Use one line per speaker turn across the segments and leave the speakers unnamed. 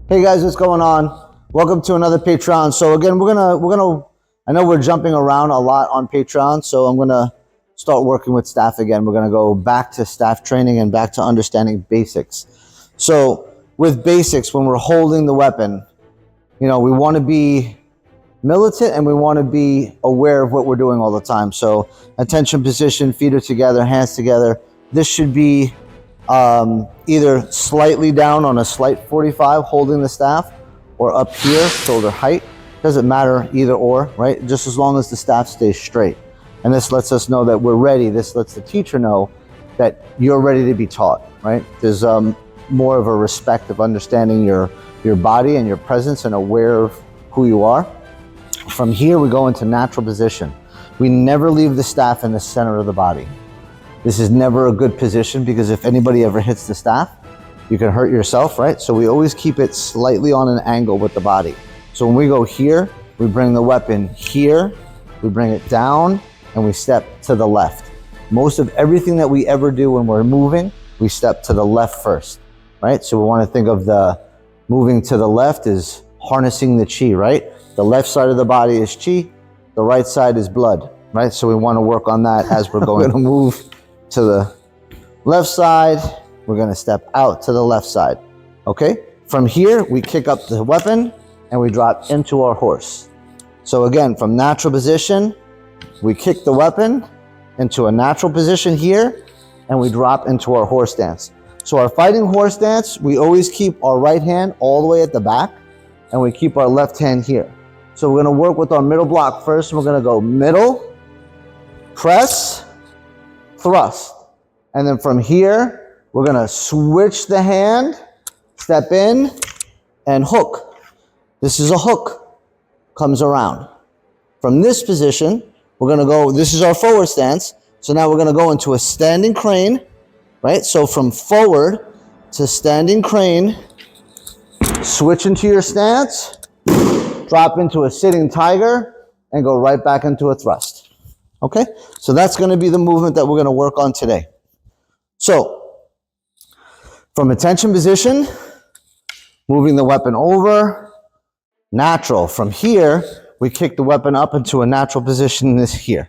Hey guys, what's going on? Welcome to another Patreon. So again, we're gonna. I know we're jumping around a lot on Patreon, so I'm gonna start working with staff again. We're gonna go back to staff training and back to understanding basics. So with basics, when we're holding the weapon, you know, we want to be militant and we want to be aware of what we're doing all the time. So attention position, feet are together, hands together. This should be either slightly down on a slight 45 holding the staff, or up here, shoulder height. Doesn't matter either or, right? Just as long as the staff stays straight. And this lets us know that we're ready. This lets the teacher know that you're ready to be taught, right? There's more of a respect of understanding your body and your presence and aware of who you are. From here, we go into natural position. We never leave the staff in the center of the body. This is never a good position because if anybody ever hits the staff, you can hurt yourself, right? So we always keep it slightly on an angle with the body. So when we go here, we bring the weapon here, we bring it down, and we step to the left. Most of everything that we ever do when we're moving, we step to the left first, right? So we want to think of the moving to the left is harnessing the chi, right? The left side of the body is chi, the right side is blood, right? So we want to work on that as we're going to move to the left side. We're going to step out to the left side. Okay? From here, we kick up the weapon and we drop into our horse. So again, from natural position, we kick the weapon into a natural position here and we drop into our horse stance. So our fighting horse stance, we always keep our right hand all the way at the back and we keep our left hand here. So we're going to work with our middle block first. We're going to go middle, press, thrust. And then from here, we're going to switch the hand, step in, and hook. This is a hook, comes around. From this position, we're going to go, this is our forward stance. So now we're going to go into a standing crane, right? So from forward to standing crane, switch into your stance, drop into a sitting tiger, and go right back into a thrust. Okay, so that's going to be the movement that we're going to work on today. So, from attention position, moving the weapon over, natural. From here, we kick the weapon up into a natural position this here.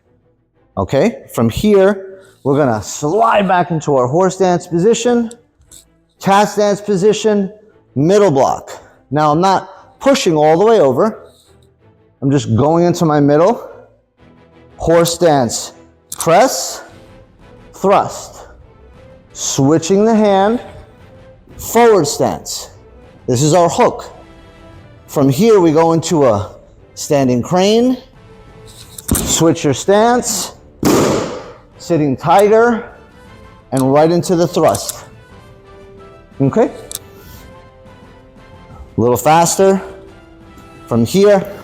Okay, from here, we're going to slide back into our horse stance position, cat stance position, middle block. Now, I'm not pushing all the way over. I'm just going into my middle. Horse stance, press, thrust. Switching the hand, forward stance. This is our hook. From here, we go into a standing crane, switch your stance, sitting tiger, and right into the thrust. Okay? A little faster. From here,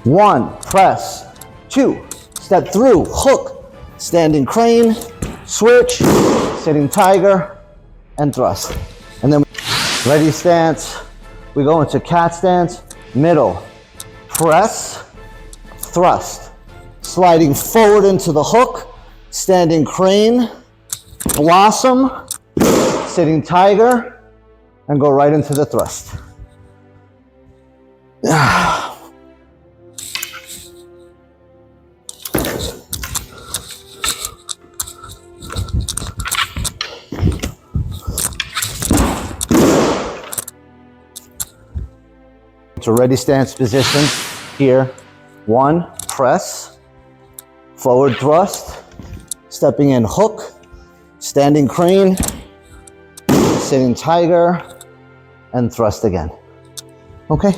1, press, 2, step through, hook, standing crane, switch, sitting tiger, and thrust. And then ready stance, we go into cat stance, middle, press, thrust, sliding forward into the hook, standing crane, blossom, sitting tiger, and go right into the thrust. To ready stance position here. 1, press, forward thrust, stepping in hook, standing crane, sitting tiger, and thrust again. Okay?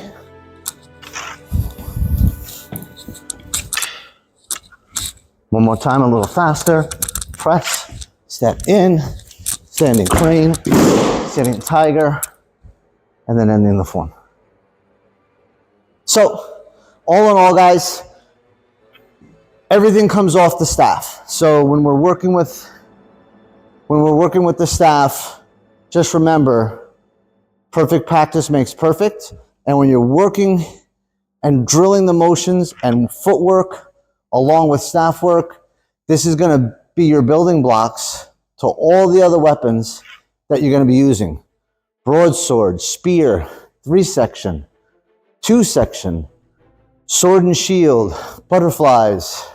One more time, a little faster. Press, step in, standing crane, sitting tiger, and then ending the form. So, all in all, guys, everything comes off the staff. So when we're working with the staff, just remember, perfect practice makes perfect. And when you're working and drilling the motions and footwork along with staff work, this is going to be your building blocks to all the other weapons that you're going to be using. broadsword, spear, 3-section, 2-section, sword and shield, butterflies,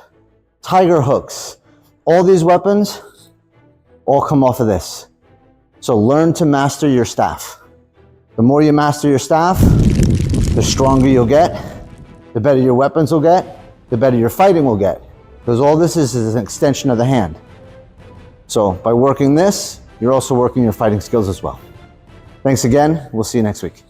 tiger hooks. All these weapons all come off of this. So learn to master your staff. The more you master your staff, the stronger you'll get, the better your weapons will get, the better your fighting will get. Because all this is an extension of the hand. So by working this, you're also working your fighting skills as well. Thanks again. We'll see you next week.